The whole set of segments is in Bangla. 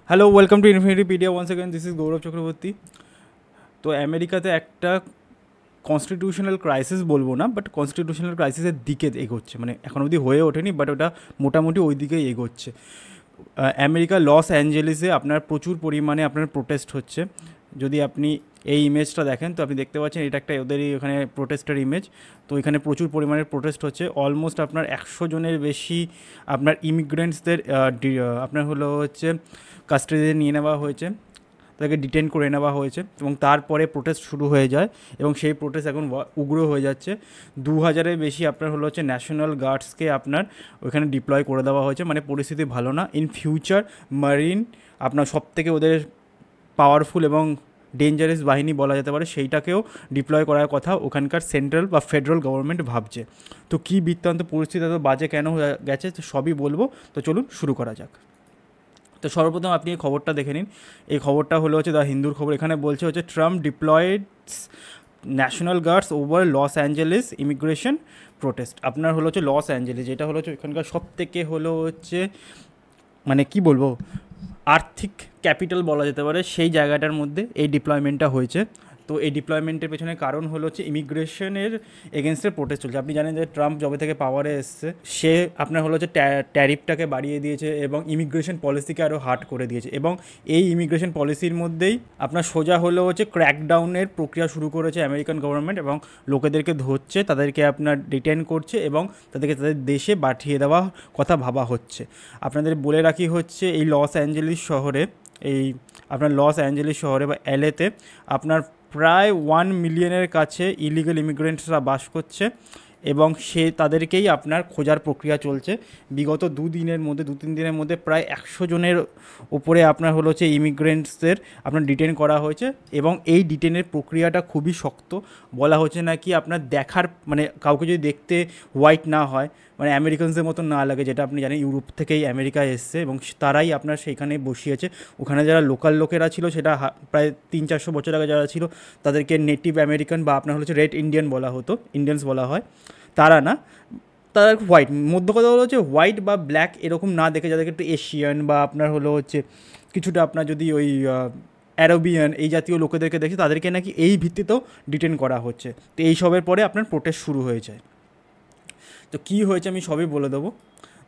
Hello, welcome to Infinitypedia. Once again this is Gaurav Chakraborty. তো আমেরিকাতে একটা কনস্টিটিউশনাল ক্রাইসিস বলবো না, বাট কনস্টিটিউশনাল ক্রাইসিসের দিকে এগোচ্ছে, মানে এখন অবধি হয়ে ওঠেনি, বাট ওটা মোটামুটি ওই দিকেই এগোচ্ছে। আমেরিকা লস অ্যাঞ্জেলিসে আপনার প্রচুর পরিমাণে আপনার প্রোটেস্ট হচ্ছে। যদি আপনি এই ইমেজটা দেখেন তো আপনি দেখতে পাচ্ছেন এটা একটা ওদেরই ওখানে প্রোটেস্টের ইমেজ। তো এখানে প্রচুর পরিমাণে প্রোটেস্ট হচ্ছে, অলমোস্ট আপনার 100 জনের বেশি আপনার ইমিগ্রেন্টসদের আপনার হলো হচ্ছে কাস্টাডিতে নিয়ে নেওয়া হয়েছে, তাদেরকে ডিটেন করে নেওয়া হয়েছে এবং তারপরে প্রোটেস্ট শুরু হয়ে যায় এবং সেই প্রোটেস্ট এখন উগ্র হয়ে যাচ্ছে। 2000-এর বেশি আপনার হলো হচ্ছে ন্যাশনাল গার্ডসকে আপনার ওইখানে ডিপ্লয় করে দেওয়া হয়েছে, মানে পরিস্থিতি ভালো না। ইন ফিউচার মারিন আপনার সব থেকে ওদের পাওয়ারফুল এবং ডেঞ্জারাস বাহিনী বলা যেতে পারে, সেইটাকেও ডিপ্লয় করার কথা ওখানকার সেন্ট্রাল বা ফেডারেল গভর্নমেন্ট ভাবছে। তো কী বৃত্তান্ত, পরিস্থিতি এত বাজে কেন হয়ে গেছে, তো সবই বলবো। তো চলুন শুরু করা যাক। তো সর্বপ্রথম আপনি এই খবরটা দেখে নিন। এই খবরটা হলো হচ্ছে দ্য হিন্দুর খবর। এখানে বলছে হচ্ছে Trump deploys national guards over Los Angeles immigration protest. আপনার হলো হচ্ছে লস অ্যাঞ্জেলিস, যেটা হলো হচ্ছে এখানকার সব থেকে হলো হচ্ছে মানে কি বলবো আর্থিক ক্যাপিটাল বলা যেতে পারে, সেই জায়গাটার মধ্যে এই ডিপ্লয়মেন্টটা হয়েছে। তো এই ডিপ্লয়মেন্টের পেছনে কারণ হলো হচ্ছে ইমিগ্রেশনের এগেনস্টে প্রোটেস্ট চলছে। আপনি জানেন যে ট্রাম্প যবে থেকে পাওয়ারে এসছে সে আপনার হলো হচ্ছে ট্যারিফটাকে বাড়িয়ে দিয়েছে এবং ইমিগ্রেশন পলিসিকে আরও হার্ড করে দিয়েছে, এবং এই ইমিগ্রেশন পলিসির মধ্যেই আপনার সোজা হলো হচ্ছে ক্র্যাকডাউনের প্রক্রিয়া শুরু করেছে আমেরিকান গভর্নমেন্ট, এবং লোকেদেরকে ধরছে, তাদেরকে আপনার ডিটেন করছে এবং তাদেরকে তাদের দেশে পাঠিয়ে দেওয়া কথা ভাবা হচ্ছে। আপনাদের বলে রাখি হচ্ছে এই লস অ্যাঞ্জেলিস শহরে, এই আপনার লস অ্যাঞ্জেলিস শহরে বা এলএতে আপনার প্রায় 1 মিলিয়নের কাছে ইলিগাল ইমিগ্রেন্টসরা বাস করছে, এবং তাদেরকেই আপনার খোঁজার প্রক্রিয়া চলছে। বিগত 2-3 দিনের মধ্যে প্রায় 100 জনের ওপরে আপনার হলো হচ্ছে ইমিগ্রেন্টসদের আপনার ডিটেন করা হয়েছে, এবং এই ডিটেনের প্রক্রিয়াটা খুবই শক্ত। বলা হচ্ছে নাকি আপনার দেখার মানে কাউকে যদি দেখতে হোয়াইট না হয়, মানে আমেরিকানসদের মতো না লাগে, যেটা আপনি জানেন ইউরোপ থেকেই আমেরিকায় এসছে এবং তারাই আপনার সেইখানে বসিয়েছে। ওখানে যারা লোকাল লোকেরা ছিল, সেটা প্রায় 300-400 বছর আগে যারা ছিল তাদেরকে নেটিভ আমেরিকান বা আপনার হচ্ছে রেড ইন্ডিয়ান বলা হতো, ইন্ডিয়ানস বলা হয়। তারা না, তারা হোয়াইট, মধ্য কথা হলো হচ্ছে হোয়াইট বা ব্ল্যাক এরকম না দেখে, যাদেরকে একটু এশিয়ান বা আপনার হলো হচ্ছে কিছুটা আপনার যদি ওই অ্যারোবিয়ান এই জাতীয় লোকেদেরকে দেখে, তাদেরকে নাকি এই ভিত্তিতেও ডিটেন করা হচ্ছে। তো এই সবের পরে আপনার প্রোটেস্ট শুরু হয়ে যায়। তো কী হয়েছে আমি সবই বলে দেবো।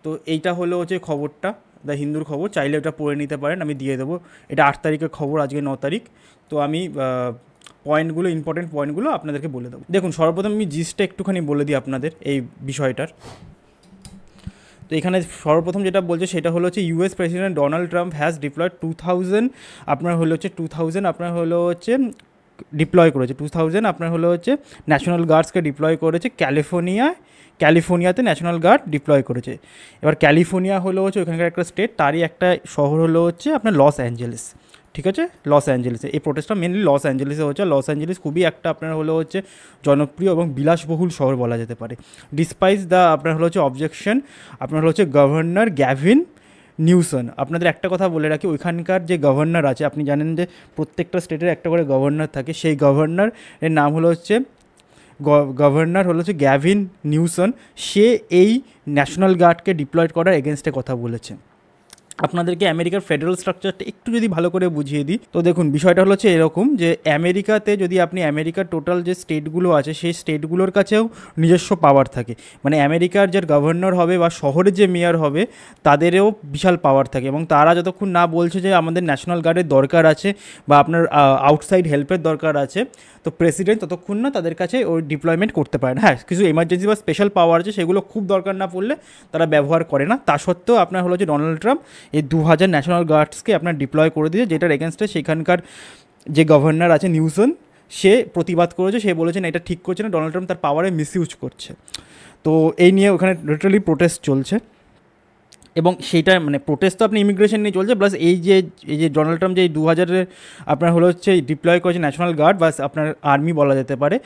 তো এইটা হলো হচ্ছে খবরটা, দ্য হিন্দুর খবর, চাইলে ওটা পড়ে নিতে পারেন, আমি দিয়ে দেবো। এটা 8 তারিখের খবর, আজকে 9 তারিখ। তো আমি পয়েন্টগুলো, ইম্পর্টেন্ট পয়েন্টগুলো আপনাদেরকে বলে দেবো। দেখুন, সর্বপ্রথম আমি জিসটা একটুখানি বলে দিই আপনাদের এই বিষয়টার। তো এখানে সর্বপ্রথম যেটা বলছে সেটা হলো হচ্ছে US president Donald Trump has diploid 2000 আপনার হলো হচ্ছে 2000 আপনার হলো হচ্ছে ডিপ্লয় করেছে 2000 আপনার হলো হচ্ছে ন্যাশনাল গার্ডসকে ডিপ্লয় করেছে ক্যালিফোর্নিয়াতে ন্যাশনাল গার্ড ডিপ্লয় করেছে। এবার ক্যালিফোর্নিয়া হলো হচ্ছে ওখানকার একটা স্টেট, তারই একটা শহর হলো হচ্ছে আপনার লস অ্যাঞ্জেলিস। ঠিক আছে, লস অ্যাঞ্জেলিসে এই প্রোটেস্টটা মেনলি লস অ্যাঞ্জেলিসে হচ্ছে। লস অ্যাঞ্জেলিস খুবই একটা আপনার হলো হচ্ছে জনপ্রিয় এবং বিলাসবহুল শহর বলা যেতে পারে। ডিসপাইস দ্য আপনার হলো হচ্ছে অবজেকশন আপনার হলো হচ্ছে গভর্নর গ্যাভিন নিউসন। আপনাদের একটা কথা বলে রাখি, ওইখানকার যে গভর্নর আছে, আপনি জানেন যে প্রত্যেকটা স্টেটের একটা করে গভর্নর থাকে, সেই গভর্নরের নাম হলো হচ্ছে গভর্নর হলো হচ্ছে গ্যাভিন নিউসন। সে এই ন্যাশনাল গার্ডকে ডিপ্লয়েড করার এগেনস্টে কথা বলেছে। আপনাদেরকে আমেরিকার ফেডারেল স্ট্রাকচারটা একটু যদি ভালো করে বুঝিয়ে দিই, তো দেখুন বিষয়টা হলো হচ্ছে এরকম যে আমেরিকাতে যদি আপনি আমেরিকার টোটাল যে স্টেটগুলো আছে সেই স্টেটগুলোর কাছেও নিজস্ব পাওয়ার থাকে। মানে আমেরিকার যে গভর্নর হবে বা শহরের যে মেয়র হবে তাদেরও বিশাল পাওয়ার থাকে, এবং তারা যতক্ষণ না বলছে যে আমাদের ন্যাশনাল গার্ডের দরকার আছে বা আপনার আউটসাইড হেল্পের দরকার আছে, তো প্রেসিডেন্ট ততক্ষণ না তাদের কাছে ওই ডিপ্লয়মেন্ট করতে পারে না। হ্যাঁ, কিছু এমার্জেন্সি বা স্পেশাল পাওয়ার আছে, সেগুলো খুব দরকার না পড়লে তারা ব্যবহার করে না। তা সত্ত্বেও আপনার হলো যে ডোনাল্ড ট্রাম্প এই 2000 ন্যাশনাল গার্ডসকে আপনার ডিপ্লয় করে দিয়েছে, যেটার এগেনস্টে সেখানকার যে গভর্নর আছে নিউসন, সে প্রতিবাদ করেছে। সে বলেছেন এটা ঠিক করছে না, ডোনাল্ড ট্রাম্প তার পাওয়ারে মিসইউজ করছে। তো এই নিয়ে ওখানে লিটারালি প্রোটেস্ট চলছে, এবং সেইটা মানে প্রোটেস্ট তো আপনি ইমিগ্রেশন নিয়ে চলছে, প্লাস এই যে ডোনাল্ড ট্রাম্প যে 2000-এর আপনার হলো হচ্ছে ডিপ্লয় করেছে ন্যাশনাল গার্ড বা আপনার আর্মি বলা যেতে পারে,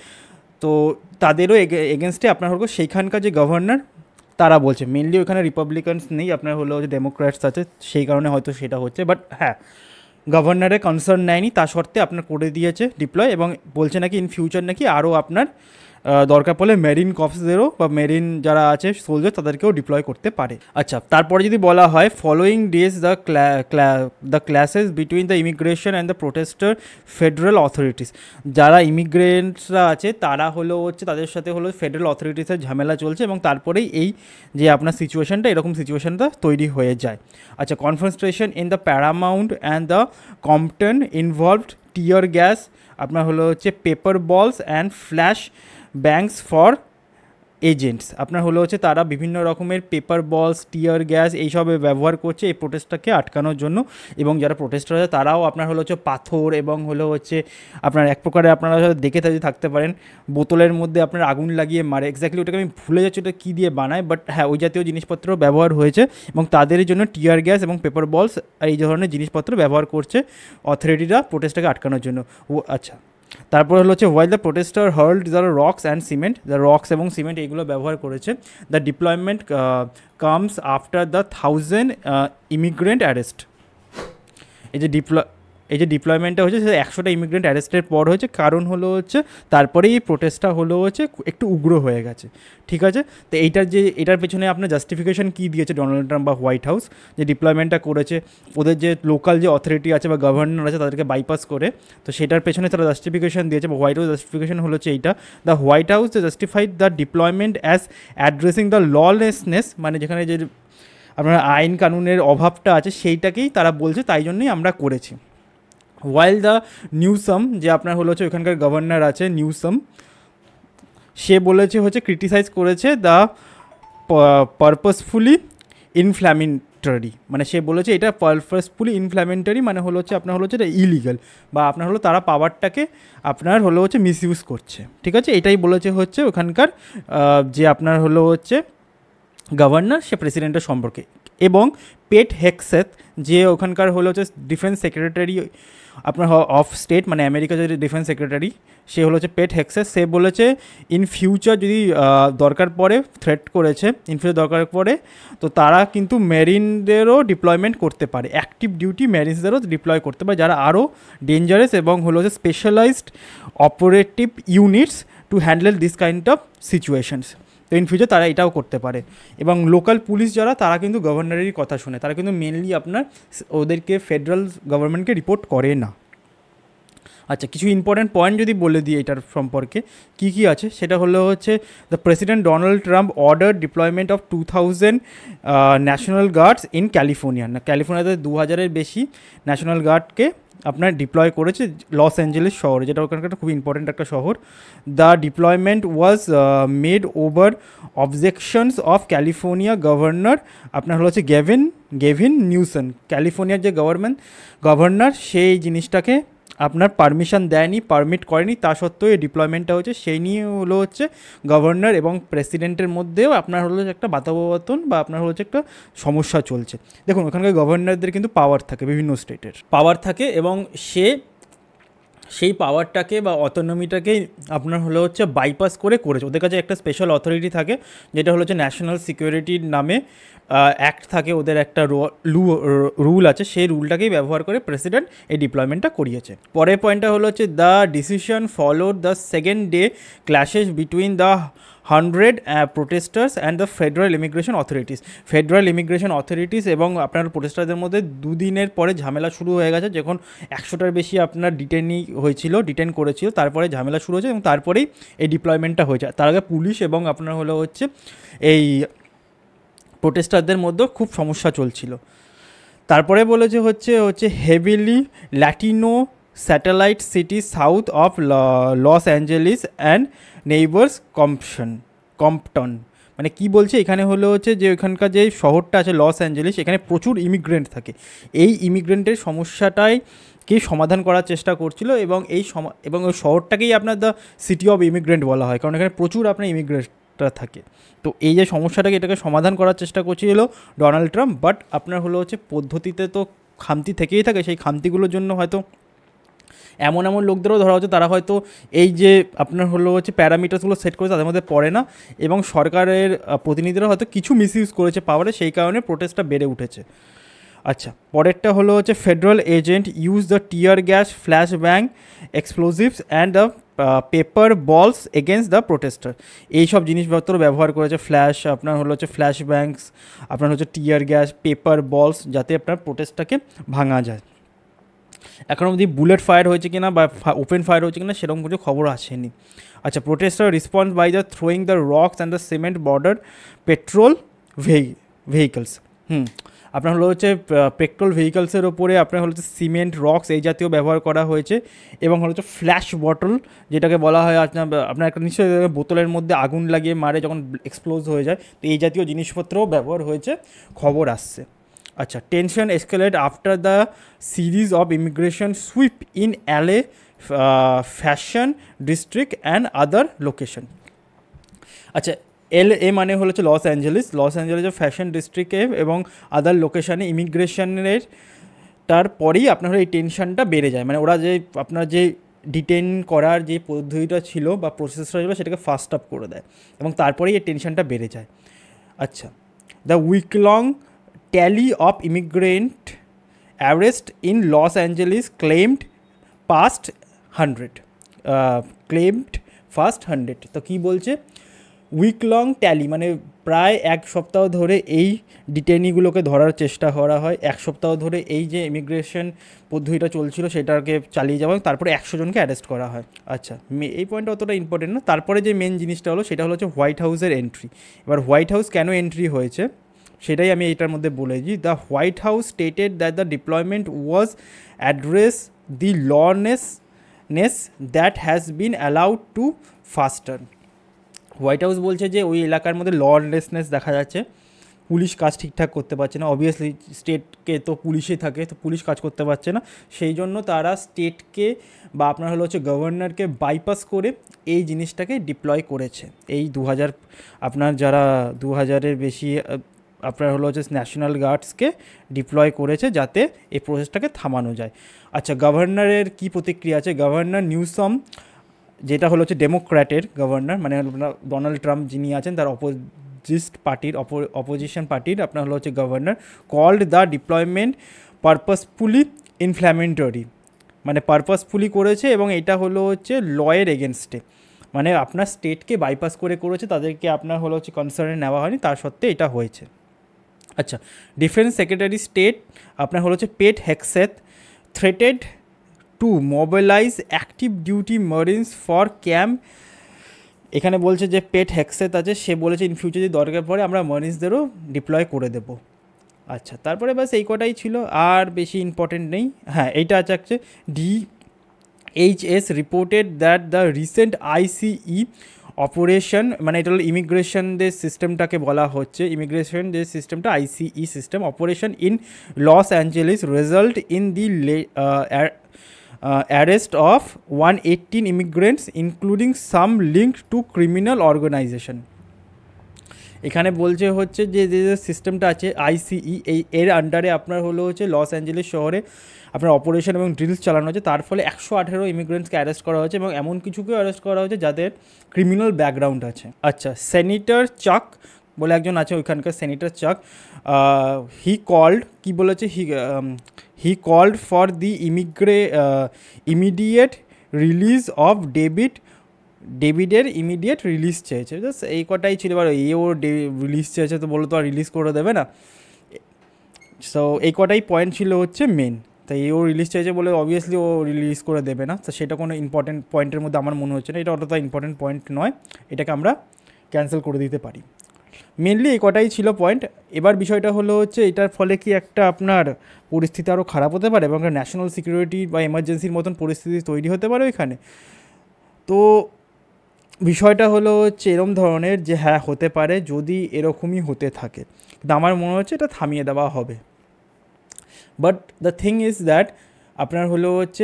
তো তাদেরও এগেনস্টে আপনার হলো সেইখানকার যে গভর্নর তারা বলছে। মেনলি ওখানে রিপাবলিকানস নেই, আপনার হলো যে ডেমোক্র্যাটস আছে, সেই কারণে হয়তো সেটা হচ্ছে। বাট হ্যাঁ, গভর্নরের কনসার্ন নেয়নি, তা সত্ত্বে আপনার করে দিয়েছে ডিপ্লয়, এবং বলছে নাকি ইন ফিউচার নাকি আরও আপনার দরকার পড়লে মেরিন কর্পসদেরও বা মেরিন যারা আছে সোলজার তাদেরকেও ডিপ্লয় করতে পারে। আচ্ছা, তারপরে যদি বলা হয় following days the clashes between the immigration and the protester federal authorities, যারা ইমিগ্রেন্টসরা আছে তারা হলো হচ্ছে তাদের সাথে হলো ফেডারেল অথরিটিসের ঝামেলা চলছে এবং তারপরেই এই যে আপনার সিচুয়েশনটা এরকম সিচুয়েশনটা তৈরি হয়ে যায়। আচ্ছা, confrontation in the Paramount and the Compton involved tear gas, আপনার হলো হচ্ছে pepper balls and flash bangs for agents, আপনার হলো হচ্ছে তারা বিভিন্ন রকমের পেপার বলস টিয়ার গ্যাস এইসবে ব্যবহার করছে এই প্রোটেস্টটাকে আটকানোর জন্য। এবং যারা প্রোটেস্টার আছে তারাও আপনার হলো হচ্ছে পাথর এবং হলো হচ্ছে আপনার এক প্রকারে আপনারা দেখে থাকতে পারেন বোতলের মধ্যে আপনার আগুন লাগিয়ে মারে, এক্স্যাক্টলি ওটাকে আমি ভুলে যাচ্ছি ওটা কী দিয়ে বানায়, বাট হ্যাঁ ওই জাতীয় জিনিসপত্র ব্যবহার হয়েছে এবং তাদের জন্য টিয়ার গ্যাস এবং পেপার বলস আর এই ধরনের জিনিসপত্র ব্যবহার করছে অথরিটিরা প্রোটেস্টটাকে আটকানোর জন্য। আচ্ছা, তারপর হলো হচ্ছে while the protester hurled the rocks and cement, the rocks এবং সিমেন্ট এইগুলো ব্যবহার করেছে। The deployment comes after the 1000 immigrant arrest, এই যে ডিপ্লয়মেন্টটা হচ্ছে সেটা 100টা ইমিগ্রেন্ট অ্যারেস্টের পর হয়েছে, কারণ হলো হচ্ছে তারপরেই এই প্রোটেস্টটা হলো হচ্ছে একটু উগ্র হয়ে গেছে। ঠিক আছে, তো এটার পেছনে আপনার জাস্টিফিকেশন কী দিয়েছে ডোনাল্ড ট্রাম্প বা হোয়াইট হাউস, যে ডিপ্লয়মেন্টটা করেছে ওদের যে লোকাল যে অথরিটি আছে বা গভর্নর আছে তাদেরকে বাইপাস করে, তো সেটার পেছনে তারা জাস্টিফিকেশন দিয়েছে বা হোয়াইট হাউস জাস্টিফিকেশন হলো হচ্ছে এইটা, the White house justified the deployment as addressing the lawlessness, মানে যেখানে যে আপনার আইন কানুনের অভাবটা আছে সেইটাকেই তারা বলছে তাই জন্যই আমরা করেছি। ওয়াইল দ্য নিউসাম, যে আপনার হলো হচ্ছে ওখানকার গভর্নর আছে নিউসাম, সে বলেছে হচ্ছে ক্রিটিসাইজ করেছে দ্য পারপাসফুলি ইনফ্ল্যামেটরি, মানে সে বলেছে এটা পারপাসফুলি ইনফ্ল্যামেটরি মানে হলো হচ্ছে আপনার হলো হচ্ছে এটা ইলিগাল বা আপনার হলো তারা পাওয়ারটাকে আপনার হলো হচ্ছে মিসইউজ করছে। ঠিক আছে, এটাই বলেছে হচ্ছে ওখানকার যে আপনার হলো হচ্ছে গভর্নর সে প্রেসিডেন্টের সম্পর্কে। এবং পেট হেগসেথ, যে ওখানকার হলো হচ্ছে ডিফেন্স সেক্রেটারি আপনার অফ স্টেট, মানে আমেরিকা যে ডিফেন্স সেক্রেটারি সে হলো হচ্ছে পেট হেগসেথ, সে বলেছে ইন ফিউচার যদি দরকার পড়ে থ্রেট করেছে ইন ফিউচার দরকার পড়ে তো তারা কিন্তু মেরিনদেরও ডিপ্লয়মেন্ট করতে পারে, অ্যাক্টিভ ডিউটি মেরিনসদেরও ডিপ্লয় করতে পারে যারা আরও ডেঞ্জারাস এবং হলো হচ্ছে specialized operative units to handle this kind of situations. তো ইন ফিউচার তারা এটাও করতে পারে। এবং লোকাল পুলিশ যারা তারা কিন্তু গভর্নরেরই কথা শুনে, তারা কিন্তু মেনলি আপনার ওদেরকে ফেডারেল গভর্নমেন্টকে রিপোর্ট করে না। আচ্ছা, কিছু ইম্পর্ট্যান্ট পয়েন্ট যদি বলে দিই এটার সম্পর্কে কী কী আছে, সেটা হলো হচ্ছে the president Donald Trump order deployment of 2000 national guards in California, ক্যালিফোর্নিয়াতে 2000-এর বেশি ন্যাশনাল গার্ডকে আপনার ডিপ্লয় করেছে লস অ্যাঞ্জেলেস শহরে, যেটা ওখানকার খুব ইম্পর্ট্যান্ট একটা শহর। The deployment was made over objections of California governor, আপনার হলো হচ্ছে গেভিন নিউসন, ক্যালিফোর্নিয়ার যে গভর্নর সেই জিনিসটাকে আপনার পারমিশন দেয়নি, পারমিট করেনি, তা সত্ত্বেও এই ডিপ্লয়মেন্টটা হচ্ছে সেই নিয়ে হলো হচ্ছে গভর্নর এবং প্রেসিডেন্টের মধ্যেও আপনার হলো একটা বাতাবর্তন বা আপনার হচ্ছে একটা সমস্যা চলছে। দেখুন ওখানকার গভর্নরদের কিন্তু পাওয়ার থাকে, বিভিন্ন স্টেটের পাওয়ার থাকে এবং সেই পাওয়ারটাকে বা অটোনমিটাকে আপনার হলো হচ্ছে বাইপাস করেছে, ওদের কাছে একটা স্পেশাল অথরিটি থাকে যেটা হলো হচ্ছে ন্যাশনাল সিকিউরিটির নামে অ্যাক্ট থাকে, ওদের একটা রুল আছে, সেই রুলটাকেই ব্যবহার করে প্রেসিডেন্ট এই ডিপ্লয়মেন্টটা করিয়েছে। পরের পয়েন্টটা হলো হচ্ছে the decision followed the second day clashes between the 100 protesters and the federal immigration authorities, federal immigration authorities এবং আপনার প্রোটেস্টারদের মধ্যে দুদিনের পরে ঝামেলা শুরু হয়ে গেছে, যখন 100টার বেশি আপনার ডিটেন করেছিল, তারপরে ঝামেলা শুরু হয়েছে এবং তারপরেই এই ডিপ্লয়মেন্টটা হয়েছে। তার আগে পুলিশ এবং আপনার হলো হচ্ছে এই প্রোটেস্টারদের মধ্যেও খুব সমস্যা চলছিল। তারপরে বলেছে হচ্ছে heavily Latino satellite city south of Los Angeles and neighbours Compton, মানে কি বলছে এখানে হলো হচ্ছে যে ওখানকার যে শহরটা আছে লস অ্যাঞ্জেলিস, এখানে প্রচুর ইমিগ্রেন্ট থাকে, এই ইমিগ্রেন্টের সমস্যাটাই কে সমাধান করার চেষ্টা করছিল এবং এবং ওই শহরটাকেই আপনার দ্য সিটি অফ ইমিগ্রেন্ট বলা হয়, কারণ এখানে প্রচুর আপনার ইমিগ্রেন্টরা থাকে। তো এই যে সমস্যাটাকে এটাকে সমাধান করার চেষ্টা করছিল ডোনাল্ড ট্রাম্প, বাট আপনার হলো হচ্ছে পদ্ধতিতে তো খামতি থেকেই থাকে, সেই খামতিগুলোর জন্য হয়তো এমন লোকদেরও ধরা হচ্ছে তারা হয়তো এই যে আপনার হলো হচ্ছে প্যারামিটারসগুলো সেট করে তাদের মধ্যে পড়ে না এবং সরকারের প্রতিনিধিরা হয়তো কিছু মিসইউজ করেছে পাওয়ারে, সেই কারণে প্রোটেস্টটা বেড়ে উঠেছে। আচ্ছা, পরেরটা হলো হচ্ছে federal agent use the tear gas, flash bang, explosives and the pepper balls against the protester. এইসব জিনিসপত্র ব্যবহার করেছে, ফ্ল্যাশ আপনার হলো হচ্ছে ফ্ল্যাশ ব্যাংকস, আপনার হচ্ছে টিয়ার গ্যাস, পেপার বলস, যাতে আপনার প্রোটেস্টটাকে ভাঙা যায়। এখন অবধি বুলেট ফায়ার হয়েছে কিনা বা ওপেন ফায়ার হয়েছে কিনা সেরকম কিছু খবর আসেনি। আচ্ছা, protester response by the throwing the rocks and the cement border patrol vehicles. আপনার হলো হচ্ছে পেট্রোল ভেহিকলসের ওপরে আপনার হচ্ছে সিমেন্ট, রকস এই জাতীয় ব্যবহার করা হয়েছে, এবং হলো হচ্ছে ফ্ল্যাশ বটল, যেটাকে বলা হয় আপনার একটা নিশ্চয়ই বোতলের মধ্যে আগুন লাগিয়ে মারে যখন এক্সপ্লোজ হয়ে যায়, তো এই জাতীয় জিনিসপত্রও ব্যবহার হয়েছে, খবর আসছে। আচ্ছা, tension escalate after the series of immigration sweep in LA fashion district and other location. আচ্ছা, LA মানে হচ্ছে লস অ্যাঞ্জেলেসের ফ্যাশন ডিস্ট্রিক্টে এবং আদার লোকেশানে ইমিগ্রেশনের তারপরেই আপনার এই টেনশনটা বেড়ে যায়, মানে ওরা যে আপনার যে ডিটেন করার যে পদ্ধতিটা ছিল বা প্রসেসটা ছিল সেটাকে ফাস্ট আপ করে দেয় এবং তারপরেই এই টেনশনটা বেড়ে যায়। আচ্ছা, the week long tally of immigrant arrest in Los Angeles claimed first 100। তো কী বলছে, উইক লং ট্যালি মানে প্রায় এক সপ্তাহ ধরে এই ডিটেনিগুলোকে ধরার চেষ্টা করা হয়, এক সপ্তাহ ধরে এই যে ইমিগ্রেশন পদ্ধতিটা চলছিল সেটাকে চালিয়ে যাওয়া, তারপরে 100 জনকে অ্যারেস্ট করা হয়। আচ্ছা, এই পয়েন্টটা অতটা ইম্পর্টেন্ট না। তারপরে যে মেন জিনিসটা হলো সেটা হলো হচ্ছে হোয়াইট হাউসের এন্ট্রি। এবার হোয়াইট হাউস কেন এন্ট্রি হয়েছে সেটাই আমি এটার মধ্যে বলেছি। The White House stated that the deployment was address the lawlessness that has been allowed to fester. White House বলছে যে ওই এলাকার মধ্যে ললেসনেস দেখা যাচ্ছে, পুলিশ কাজ ঠিকঠাক করতে পারছে না, অবভিয়াসলি স্টেটকে তো পুলিশই থাকে, তো পুলিশ কাজ করতে পারছে না, সেই জন্য তারা স্টেটকে বা আপনার হলো হচ্ছে গভর্নরকে বাইপাস করে এই জিনিসটাকে ডিপ্লয় করেছে। এই 2000 আপনার যারা 2000-এর বেশি আপনার হলো হচ্ছে ন্যাশনাল গার্ডসকে ডিপ্লয় করেছে যাতে এই প্রসেসটাকে থামানো যায়। আচ্ছা, গভর্নরের কী প্রতিক্রিয়া আছে? গভর্নর নিউসম, যেটা হলো হচ্ছে ডেমোক্র্যাটের গভর্নর, মানে ডোনাল্ড ট্রাম্প যিনি আছেন তার অপোজিশন পার্টির আপনার হলো হচ্ছে governor, called the deployment purposefully inflammatory, মানে পারপাসফুলি করেছে এবং এটা হলো হচ্ছে লয়ের এগেনস্টে, মানে আপনার স্টেটকে বাইপাস করে করেছে, তাদেরকে আপনার হলো হচ্ছে কনসার্নে নেওয়া হয়নি, তার সত্ত্বে এটা হয়েছে। আচ্ছা, ডিফেন্স সেক্রেটারি স্টেট আপনার হলো হচ্ছে Pete Hegseth threatened to mobilise active duty marines for camp. এখানে বলছে যে পেট হেগসেথ আছে, সে বলেছে ইন ফিউচার যদি দরকার পড়ে আমরা মারিনসদেরও ডিপ্লয় করে দেব। আচ্ছা, তারপরে বাস এই কটাই ছিল, আর বেশি ইম্পর্টেন্ট নেই। হ্যাঁ, এইটা আছে DHS reported that the recent ICE operation, মানে এটা হলো ইমিগ্রেশনদের সিস্টেমটাকে বলা হচ্ছে, ইমিগ্রেশনদের সিস্টেমটা ICE system operation in Los Angeles result in the arrest of 118 immigrants including some linked to criminal organization। এখানে বলছে হচ্ছে যে যে সিস্টেমটা আছে ICE, এর আন্ডারে আপনার হলো হচ্ছে লস অ্যাঞ্জেলিস শহরে আপনার অপারেশন এবং ড্রিলস চালানো হচ্ছে, তার ফলে 118 ইমিগ্রেন্টসকে অ্যারেস্ট করা হয়েছে এবং এমন কিছুকেও অ্যারেস্ট করা হয়েছে যাদের ক্রিমিনাল ব্যাকগ্রাউন্ড আছে। আচ্ছা, সেনেটর চাক বলে একজন আছে ওইখানকার, সেনেটর চাক, হি কল্ড, কি বলেছে, he called for the immediate release of ডেভিডের ইমিডিয়েট রিলিজ চেয়েছে। জাস্ট এই কটাই ছিল। এবার এও রিলিজ চেয়েছে তো বলো তো আর রিলিজ করে দেবে না, সো এই কটাই পয়েন্ট ছিল হচ্ছে মেন। তাই ও রিলিজ চাইছে বলে অবভিয়াসলি ও রিলিজ করে দেবে না, তো সেটা কোনো ইম্পর্টেন্ট পয়েন্টের মধ্যে আমার মনে হচ্ছে না, এটা অতটা ইম্পর্টেন্ট পয়েন্ট নয়, এটাকে আমরা ক্যান্সেল করে দিতে পারি। মেনলি এই কটাই ছিল পয়েন্ট। এবার বিষয়টা হলো হচ্ছে এটার ফলে কি একটা আপনার পরিস্থিতি আরও খারাপ হতে পারে এবং ন্যাশনাল সিকিউরিটি বা এমার্জেন্সির মতন পরিস্থিতি তৈরি হতে পারে ওইখানে। তো বিষয়টা হলো হচ্ছে এরম ধরনের যে হ্যাঁ হতে পারে, যদি এরকমই হতে থাকে, কিন্তু আমার মনে হচ্ছে এটা থামিয়ে দেওয়া হবে। But the thing is that আপনার হলো হচ্ছে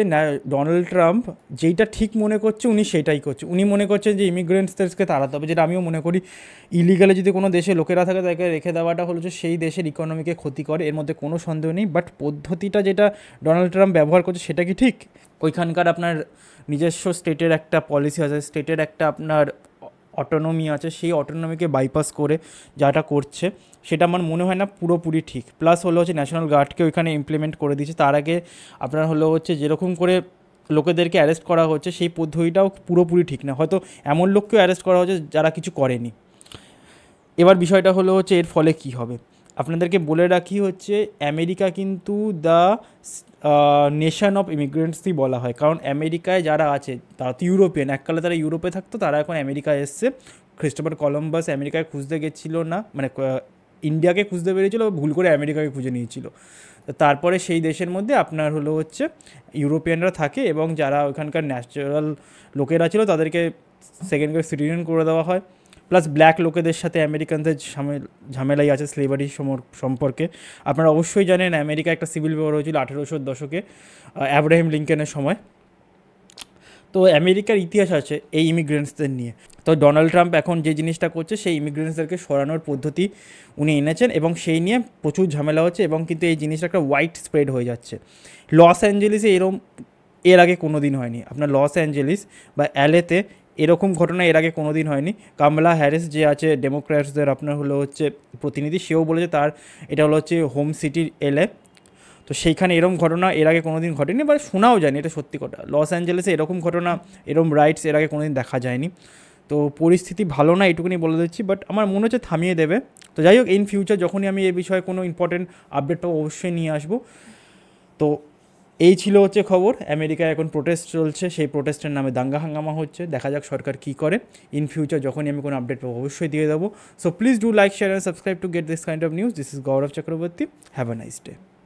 ডোনাল্ড ট্রাম্প যেইটা ঠিক মনে করছে উনি সেটাই করছে। উনি মনে করছেন যে ইমিগ্রেন্টসদেরকে তাড়াতে হবে, যেটা আমিও মনে করি। ইলিগালে যদি কোনো দেশে লোকেরা থাকে তাকে রেখে দেওয়াটা হলো যে সেই দেশের ইকোনমিকে ক্ষতি করে, এর মধ্যে কোনো সন্দেহ নেই। বাট পদ্ধতিটা যেটা ডোনাল্ড ট্রাম্প ব্যবহার করছে সেটা কি ঠিক? ওইখানকার আপনার নিজস্ব স্টেটের একটা পলিসি আছে, স্টেটের একটা আপনার অটোনমি আছে সেই অটোনমিকে বাইপাস করে যাটা করছে সেটা আমার মনে হয় না পুরোপুরি ঠিক। প্লাস হলো হচ্ছে ন্যাশনাল গার্ডকে ওইখানে ইমপ্লিমেন্ট করে দিয়েছে। তার আগে আপনার হলো হচ্ছে যেরকম করে লোকেদেরকে অ্যারেস্ট করা হচ্ছে সেই পদ্ধতিটাও পুরোপুরি ঠিক না, হয়তো এমন লোককেও অ্যারেস্ট করা হচ্ছে যারা কিছু করেনি। এবার বিষয়টা হলো হচ্ছে এর ফলে কি হবে। আপনাদেরকে বলে রাখি হচ্ছে আমেরিকা কিন্তু দ্য নেশন অফ ইমিগ্রেন্টসই বলা হয়, কারণ আমেরিকায় যারা আছে তারা তো ইউরোপিয়ান, এককালে তারা ইউরোপে থাকতো, তারা এখন আমেরিকায় এসছে। ক্রিস্টোফার কলম্বাস আমেরিকায় খুঁজতে গেছিলো না, মানে ইন্ডিয়াকে খুঁজতে পেরেছিল, ভুল করে আমেরিকাকে খুঁজে নিয়েছিল। তারপরে সেই দেশের মধ্যে আপনার হলো হচ্ছে ইউরোপিয়ানরা থাকে এবং যারা ওখানকার ন্যাচারাল লোকেরা ছিল তাদেরকে সেকেন্ড ক্লাস সিটিজেন করে দেওয়া হয়। প্লাস ব্ল্যাক লোকেদের সাথে আমেরিকানদের ঝামেলাই আছে স্লেভারি সম্পর্কে। আপনারা অবশ্যই জানেন আমেরিকা একটা সিভিল ওয়ার হয়েছিল 1800 দশকে অ্যাব্রাহাম লিঙ্কনের সময়। তো আমেরিকার ইতিহাস আছে এই ইমিগ্রেন্টসদের নিয়ে। তো ডোনাল্ড ট্রাম্প এখন যে জিনিসটা করছে সেই ইমিগ্রেন্টসদেরকে সরানোর পদ্ধতি উনি এনেছেন এবং সেই নিয়ে প্রচুর ঝামেলা হচ্ছে এবং কিন্তু এই জিনিসটা একটা ওয়াইড স্প্রেড হয়ে যাচ্ছে। লস অ্যাঞ্জেলিসে এর আগে কোনো দিন হয়নি। আপনার লস অ্যাঞ্জেলিস বা এলএতে এরকম ঘটনা এর আগে কোনো দিন হয়নি। কামলা হ্যারিস যে আছে ডেমোক্র্যাটসদের আপনার হলো হচ্ছে প্রতিনিধি, সেও বলেছে তার এটা হলো হচ্ছে হোম সিটি এলএ। তো সেইখানে এরকম ঘটনা এর আগে কোনো দিন ঘটেনি, বা শোনাও যায়নি, এটা সত্যি কথা। লস অ্যাঞ্জেলেসে এরকম ঘটনা, এরকম রাইটস এর আগে কোনো দিন দেখা যায়নি। তো পরিস্থিতি ভালো না এটুকুনি বলে দিচ্ছি, বাট আমার মনে হচ্ছে থামিয়ে দেবে। তো যাই হোক, ইন ফিউচার যখনই আমি এই বিষয়ে কোনো ইম্পর্টেন্ট আপডেট পাবো অবশ্যই নিয়ে আসবো। তো এই ছিল হচ্ছে খবর। আমেরিকায় এখন প্রোটেস্ট চলছে, সেই প্রোটেস্টের নামে দাঙ্গা হাঙ্গামা হচ্ছে। দেখা যাক সরকার কী করে। ইন ফিউচার যখনই আমি কোনো আপডেট পাবো অবশ্যই দিয়ে দেবো। So please do like, share and subscribe to get this kind of news. This is Gaurav Chakraborty. Have a nice day.